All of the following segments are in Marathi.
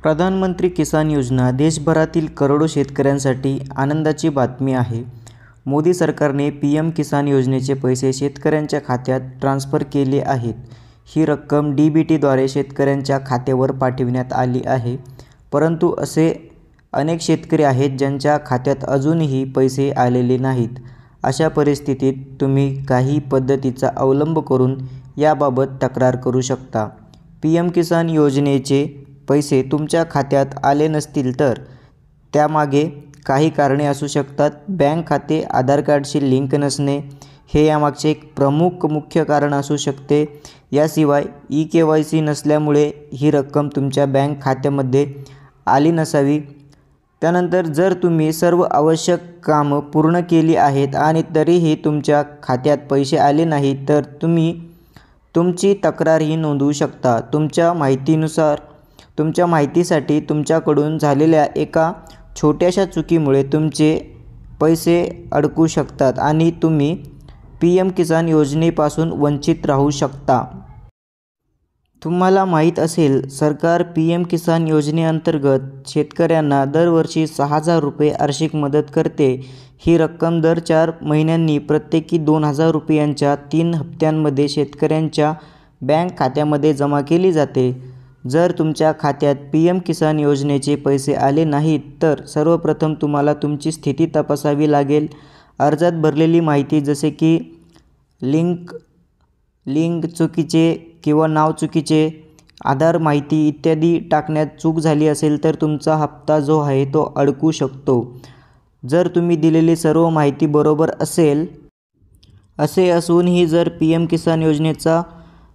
प्रधानमंत्री किसान योजना देशभरातील करोडो शेतकऱ्यांसाठी आनंदाची बातमी आहे. मोदी सरकारने पीएम किसान योजनेचे पैसे शेतकऱ्यांच्या खात्यात ट्रान्स्फर केले आहेत. ही रक्कम DBTद्वारे शेतकऱ्यांच्या खात्यावर पाठविण्यात आली आहे. परंतु असे अनेक शेतकरी आहेत ज्यांच्या खात्यात अजूनही पैसे आलेले नाहीत. अशा परिस्थितीत तुम्ही काही पद्धतीचा अवलंब करून याबाबत तक्रार करू शकता. पीएम किसान योजनेचे पैसे तुमच्या खात्यात आले नसतील तर त्यामागे काही कारणे असू शकतात. बँक खाते आधार कार्डशी लिंक नसणे हे यामागचे एक मुख्य कारण असू शकते. याशिवाय EKYC नसल्यामुळे ही रक्कम तुमच्या बँक खात्यामध्ये आली नसावी. त्यानंतर जर तुम्ही सर्व आवश्यक कामं पूर्ण केली आहेत आणि तरीही तुमच्या खात्यात पैसे आले नाहीत तर तुम्ही तुमची तक्रारही नोंदवू शकता. तुमच्या माहितीसाठी तुमच्याकडून झालेल्या एका छोट्याशा चुकीमुळे तुमचे पैसे अडकू शकतात आणि तुम्ही पीएम किसान योजनेपासून वंचित राहू शकता. तुम्हाला माहीत असेल, सरकार पीएम किसान योजनेअंतर्गत शेतकऱ्यांना दरवर्षी 6,000 रुपये आर्थिक मदत करते. ही रक्कम दर 4 महिन्यांनी प्रत्येकी 2,000 रुपयांच्या 3 हप्त्यांमध्ये शेतकऱ्यांच्या बँक खात्यामध्ये जमा केली जाते. जर तुमच्या खात्यात पीएम किसान योजनेचे पैसे आले नाहीत तर सर्वप्रथम तुम्हाला तुमची स्थिती तपासावी लागेल. अर्जात भरलेली माहिती जसे की लिंक चुकीचे किंवा नाव चुकीचे, आधार माहिती इत्यादी टाकण्यात चूक झाली असेल तर तुमचा हप्ता जो आहे तो अडकू शकतो. जर तुम्ही दिलेली सर्व माहिती बरोबर असेल, असे असूनही जर पीएम किसान योजनेचा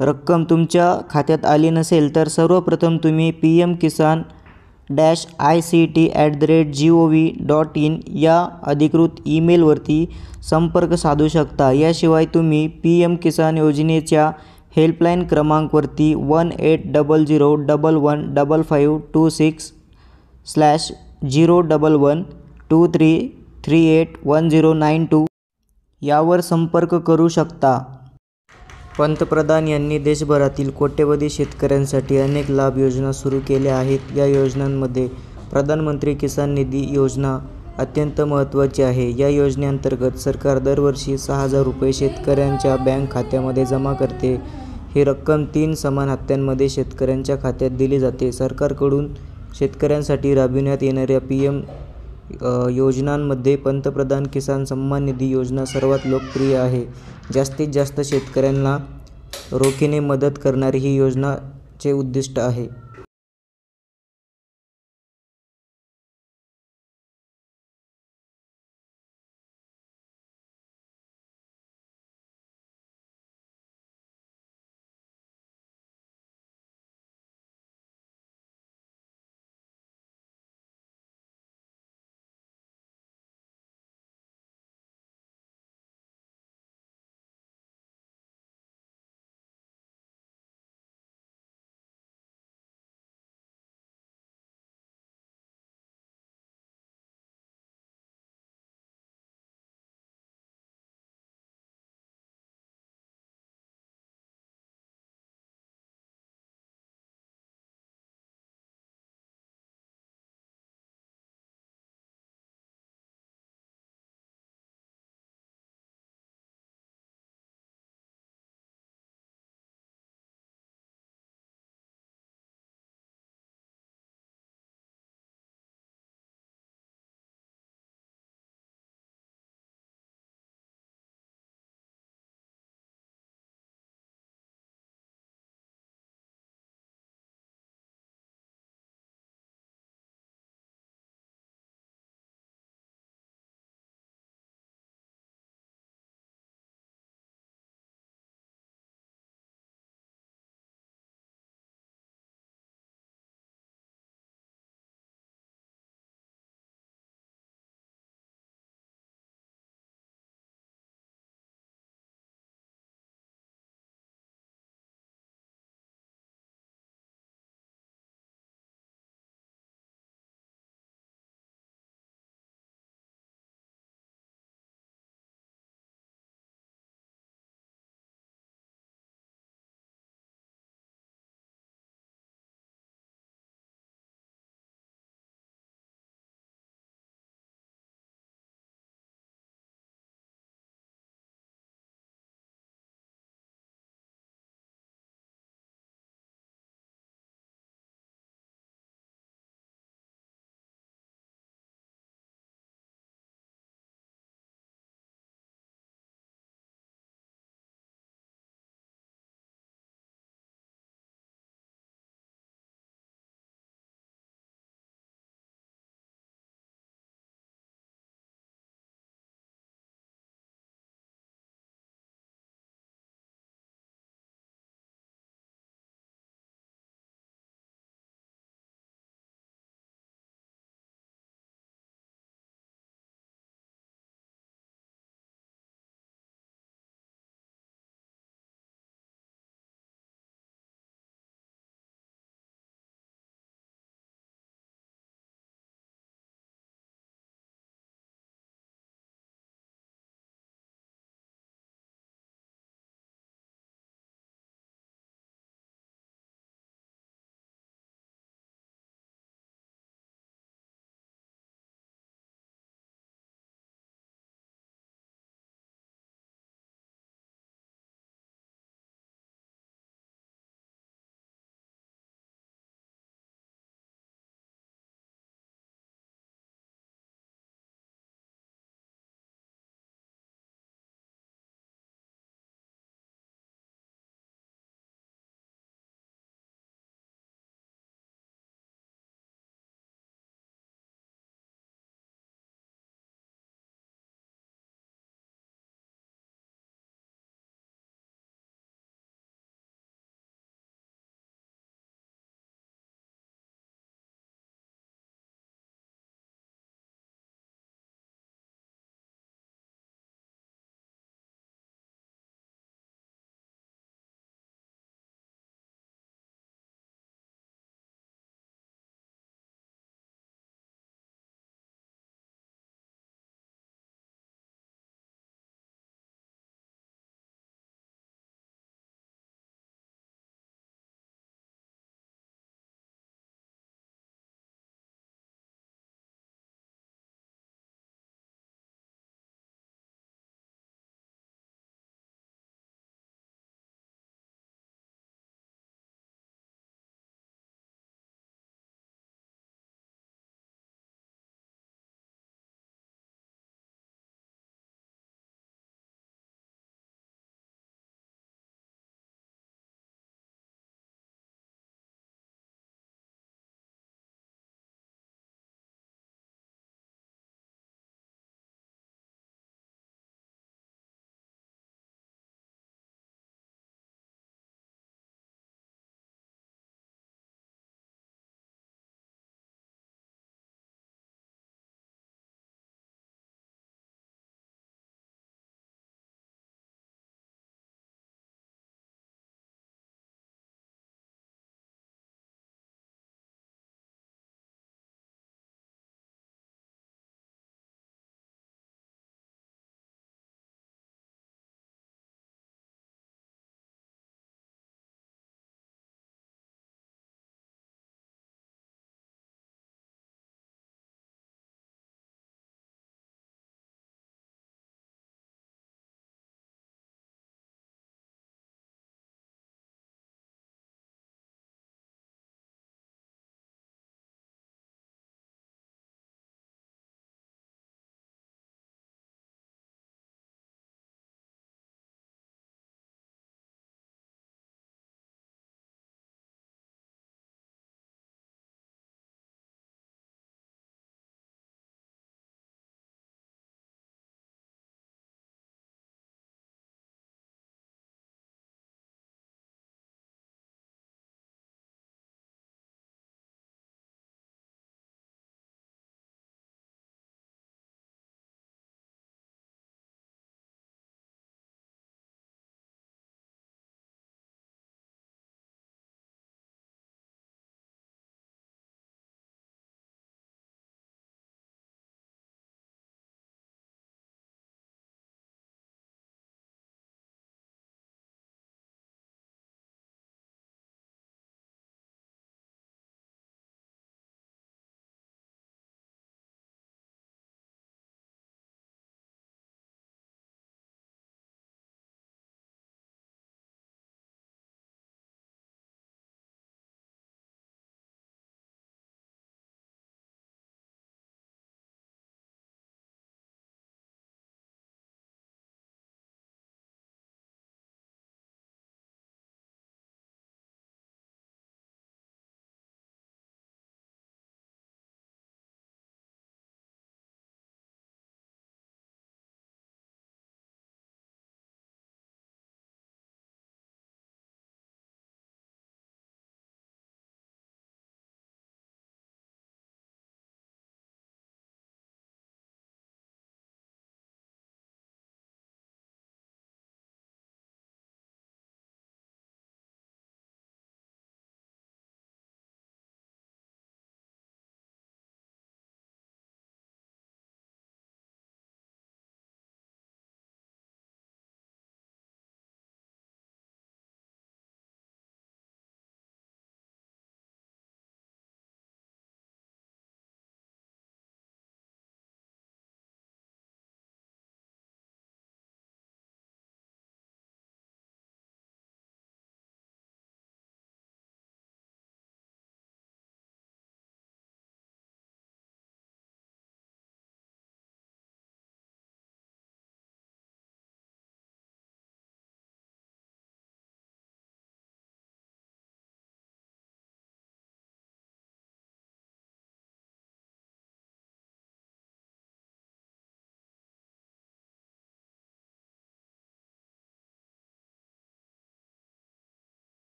रक्कम तुमच्या खात्यात आली नसेल तर सर्वप्रथम तुम्ही pm-kisan-ict@gov.in या अधिकृत ईमेलवरती संपर्क साधू शकता. याशिवाय तुम्ही पीएम किसान योजनेच्या हेल्पलाईन क्रमांकवरती 1800115526/01123381092 यावर संपर्क करू शकता. पंतप्रधान यांनी देशभरातील कोट्यवधी शेतकऱ्यांसाठी अनेक लाभ योजना सुरू केल्या आहेत. या योजनांमध्ये प्रधानमंत्री किसान निधी योजना अत्यंत महत्त्वाची आहे. या योजनेअंतर्गत सरकार दरवर्षी 6,000 रुपये शेतकऱ्यांच्या बँक खात्यामध्ये जमा करते. ही रक्कम 3 समान हप्त्यांमध्ये शेतकऱ्यांच्या खात्यात दिली जाते. सरकारकडून शेतकऱ्यांसाठी राबविण्यात येणाऱ्या पीएम योजनांमध्ये पंतप्रधान किसान सन्मान निधी योजना सर्वात लोकप्रिय आहे. जास्तीत जास्त शेतकऱ्यांना रोखीने मदत करणारी ही योजनाचे उद्दिष्ट आहे.